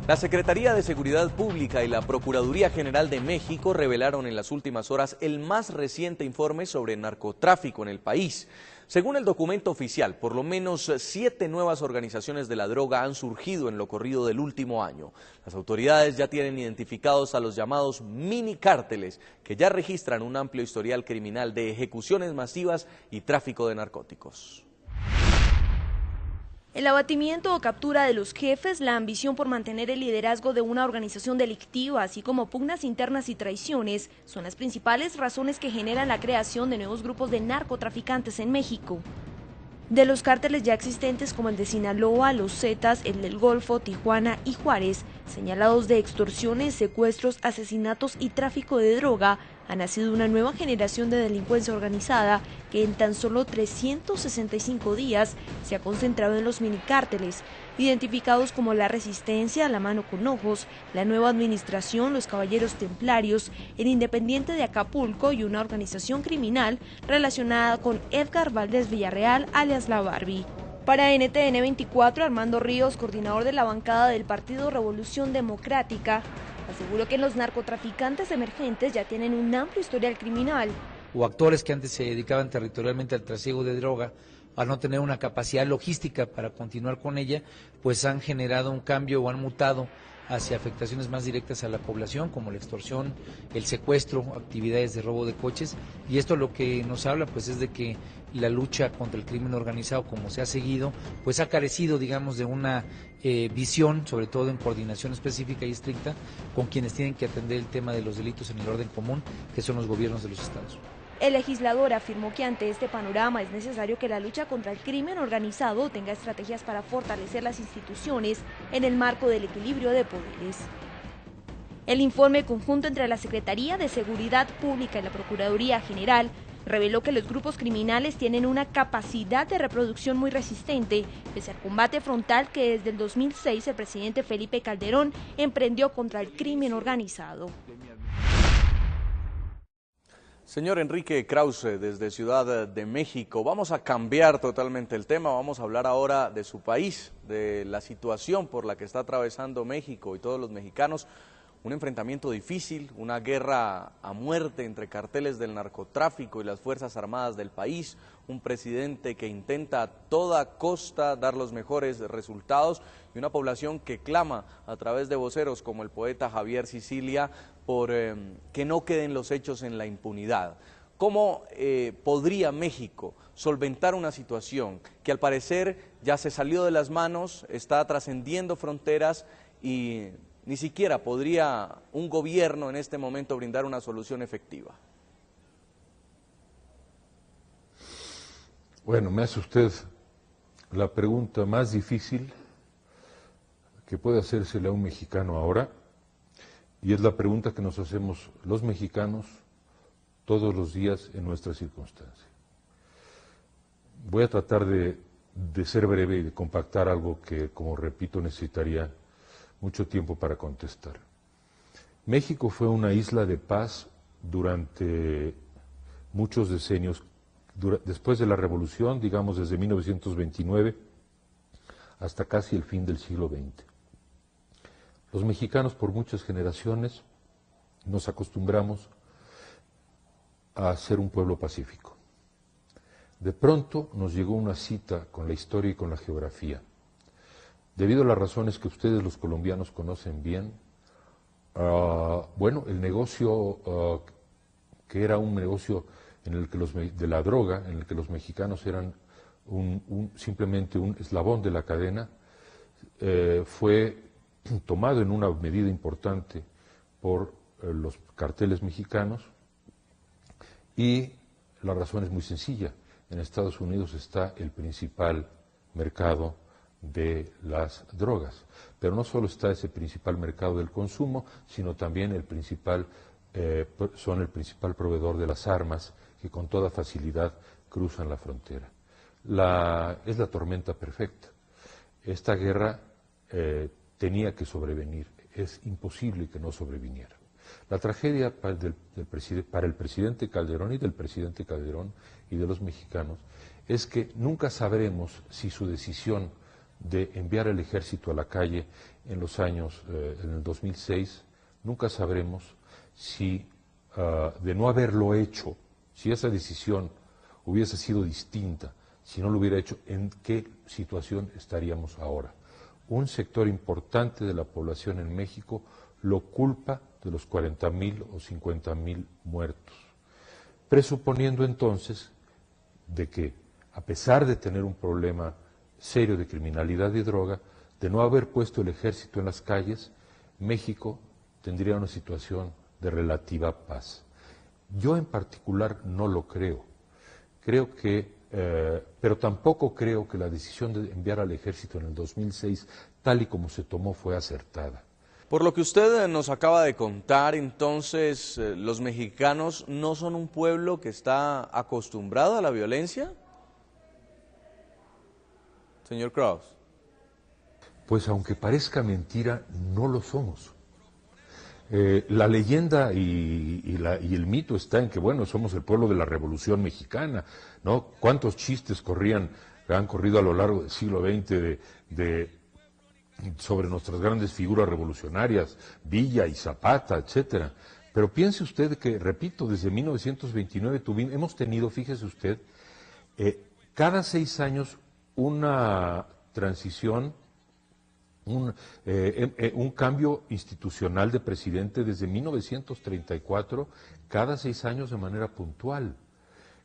La Secretaría de Seguridad Pública y la Procuraduría General de México revelaron en las últimas horas el más reciente informe sobre narcotráfico en el país. Según el documento oficial, por lo menos 7 nuevas organizaciones de la droga han surgido en lo corrido del último año. Las autoridades ya tienen identificados a los llamados mini cárteles, que ya registran un amplio historial criminal de ejecuciones masivas y tráfico de narcóticos. El abatimiento o captura de los jefes, la ambición por mantener el liderazgo de una organización delictiva, así como pugnas internas y traiciones, son las principales razones que generan la creación de nuevos grupos de narcotraficantes en México. De los cárteles ya existentes como el de Sinaloa, Los Zetas, el del Golfo, Tijuana y Juárez, señalados de extorsiones, secuestros, asesinatos y tráfico de droga, ha nacido una nueva generación de delincuencia organizada que en tan solo 365 días se ha concentrado en los minicárteles, identificados como la Resistencia, la Mano con Ojos, la Nueva Administración, los Caballeros Templarios, el Independiente de Acapulco y una organización criminal relacionada con Edgar Valdés Villarreal, alias La Barbie. Para NTN 24, Armando Ríos, coordinador de la bancada del Partido Revolución Democrática, aseguró que los narcotraficantes emergentes ya tienen un amplio historial criminal. O actores que antes se dedicaban territorialmente al trasiego de droga, al no tener una capacidad logística para continuar con ella, pues han generado un cambio o han mutado hacia afectaciones más directas a la población, como la extorsión, el secuestro, actividades de robo de coches, y esto lo que nos habla pues es de que la lucha contra el crimen organizado, como se ha seguido, pues ha carecido, digamos, de una visión, sobre todo en coordinación específica y estricta, con quienes tienen que atender el tema de los delitos en el orden común, que son los gobiernos de los estados. El legislador afirmó que ante este panorama es necesario que la lucha contra el crimen organizado tenga estrategias para fortalecer las instituciones en el marco del equilibrio de poderes. El informe conjunto entre la Secretaría de Seguridad Pública y la Procuraduría General reveló que los grupos criminales tienen una capacidad de reproducción muy resistente, pese al combate frontal que desde el 2006 el presidente Felipe Calderón emprendió contra el crimen organizado. Señor Enrique Krause, desde Ciudad de México, vamos a cambiar totalmente el tema, vamos a hablar ahora de su país, de la situación por la que está atravesando México y todos los mexicanos, un enfrentamiento difícil, una guerra a muerte entre carteles del narcotráfico y las Fuerzas Armadas del país, un presidente que intenta a toda costa dar los mejores resultados y una población que clama a través de voceros como el poeta Javier Sicilia por que no queden los hechos en la impunidad. ¿Cómo podría México solventar una situación que al parecer ya se salió de las manos, está trascendiendo fronteras y ni siquiera podría un gobierno en este momento brindar una solución efectiva? Bueno, me hace usted la pregunta más difícil que puede hacérsele a un mexicano ahora, y es la pregunta que nos hacemos los mexicanos todos los días en nuestra circunstancia. Voy a tratar de ser breve y de compactar algo que, como repito, necesitaría mucho tiempo para contestar. México fue una isla de paz durante muchos decenios, después de la Revolución, digamos desde 1929 hasta casi el fin del siglo XX. Los mexicanos por muchas generaciones nos acostumbramos a ser un pueblo pacífico. De pronto nos llegó una cita con la historia y con la geografía. Debido a las razones que ustedes los colombianos conocen bien, bueno, el negocio que era un negocio en el que de la droga, en el que los mexicanos eran simplemente un eslabón de la cadena, fue tomado en una medida importante por los carteles mexicanos, y la razón es muy sencilla. En Estados Unidos está el principal mercado de las drogas, pero no solo está ese principal mercado del consumo, sino también son el principal proveedor de las armas que con toda facilidad cruzan la frontera. Es la tormenta perfecta. Esta guerra tenía que sobrevenir, es imposible que no sobreviniera. La tragedia para el presidente Calderón y del presidente Calderón y de los mexicanos es que nunca sabremos si su decisión de enviar el ejército a la calle en los años, en el 2006, nunca sabremos si de no haberlo hecho, si esa decisión hubiese sido distinta, si no lo hubiera hecho, ¿en qué situación estaríamos ahora? Un sector importante de la población en México lo culpa de los 40,000 o 50,000 muertos, presuponiendo entonces de que, a pesar de tener un problema serio de criminalidad y droga, de no haber puesto el ejército en las calles, México tendría una situación de relativa paz. Yo en particular no lo creo. Creo que, pero tampoco creo que la decisión de enviar al ejército en el 2006, tal y como se tomó, fue acertada. Por lo que usted nos acaba de contar, entonces, ¿los mexicanos no son un pueblo que está acostumbrado a la violencia? Señor Kraus. Pues aunque parezca mentira, no lo somos. La leyenda y el mito está en que, bueno, somos el pueblo de la Revolución Mexicana, ¿no? ¿Cuántos chistes han corrido a lo largo del siglo XX sobre nuestras grandes figuras revolucionarias, Villa y Zapata, etcétera? Pero piense usted que, repito, desde 1929 hemos tenido, fíjese usted, cada 6 años una transición, un cambio institucional de presidente desde 1934, cada 6 años de manera puntual.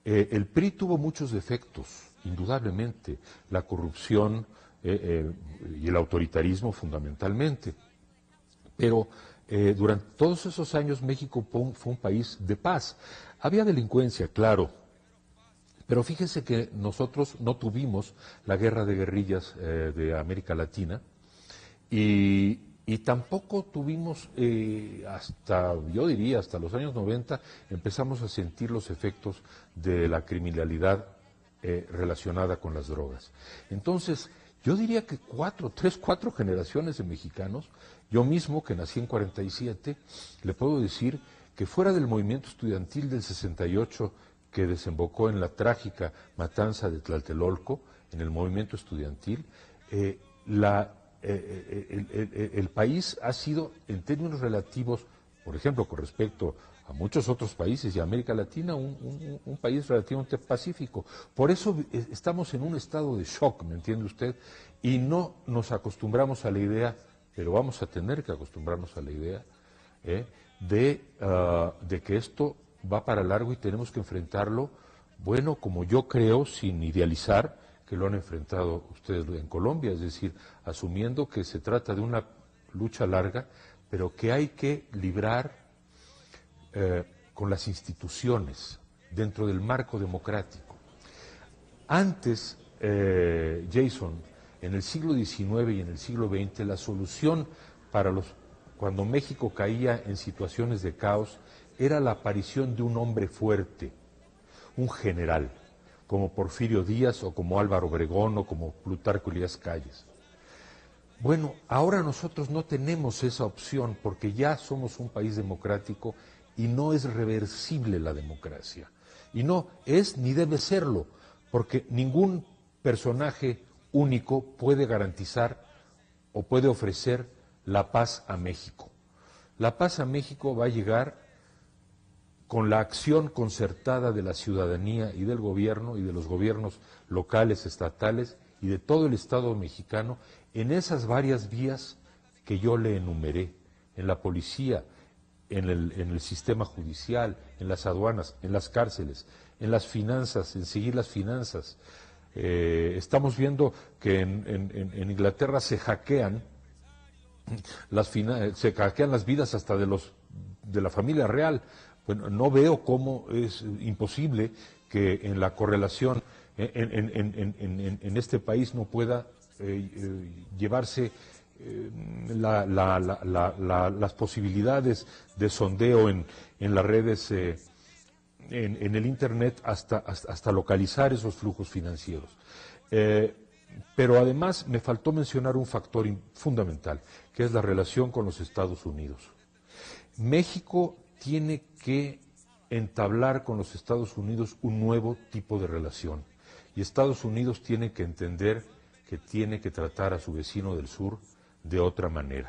El PRI tuvo muchos defectos, indudablemente, la corrupción y el autoritarismo fundamentalmente, pero durante todos esos años México fue un país de paz. Había delincuencia, claro, pero fíjese que nosotros no tuvimos la guerra de guerrillas de América Latina, y tampoco tuvimos, yo diría, hasta los años 90, empezamos a sentir los efectos de la criminalidad relacionada con las drogas. Entonces, yo diría que 4 generaciones de mexicanos, yo mismo, que nací en 47, le puedo decir que fuera del movimiento estudiantil del 68, que desembocó en la trágica matanza de Tlatelolco, en el movimiento estudiantil, el país ha sido, en términos relativos, por ejemplo, con respecto a muchos otros países y a América Latina, un país relativamente pacífico. Por eso estamos en un estado de shock, ¿me entiende usted? Y no nos acostumbramos a la idea, pero vamos a tener que acostumbrarnos a la idea de que esto va para largo y tenemos que enfrentarlo, bueno, como yo creo, sin idealizar, que lo han enfrentado ustedes en Colombia, es decir, asumiendo que se trata de una lucha larga, pero que hay que librar con las instituciones, dentro del marco democrático. Antes, Jason, en el siglo XIX y en el siglo XX, la solución cuando México caía en situaciones de caos, era la aparición de un hombre fuerte, un general, como Porfirio Díaz o como Álvaro Obregón o como Plutarco Elías Calles. Bueno, ahora nosotros no tenemos esa opción porque ya somos un país democrático y no es reversible la democracia. Y no es ni debe serlo, porque ningún personaje único puede garantizar o puede ofrecer la paz a México. La paz a México va a llegar con la acción concertada de la ciudadanía y del gobierno y de los gobiernos locales, estatales y de todo el Estado mexicano en esas varias vías que yo le enumeré, en la policía, en el sistema judicial, en las aduanas, en las cárceles, en las finanzas, en seguir las finanzas. Estamos viendo que en Inglaterra se hackean las vidas hasta de la familia real. Bueno, no veo cómo es imposible que en la correlación en este país no pueda llevarse las posibilidades de sondeo en las redes, en el Internet, hasta localizar esos flujos financieros. Pero además me faltó mencionar un factor fundamental, que es la relación con los Estados Unidos. México tiene que entablar con los Estados Unidos un nuevo tipo de relación. Y Estados Unidos tiene que entender que tiene que tratar a su vecino del sur de otra manera.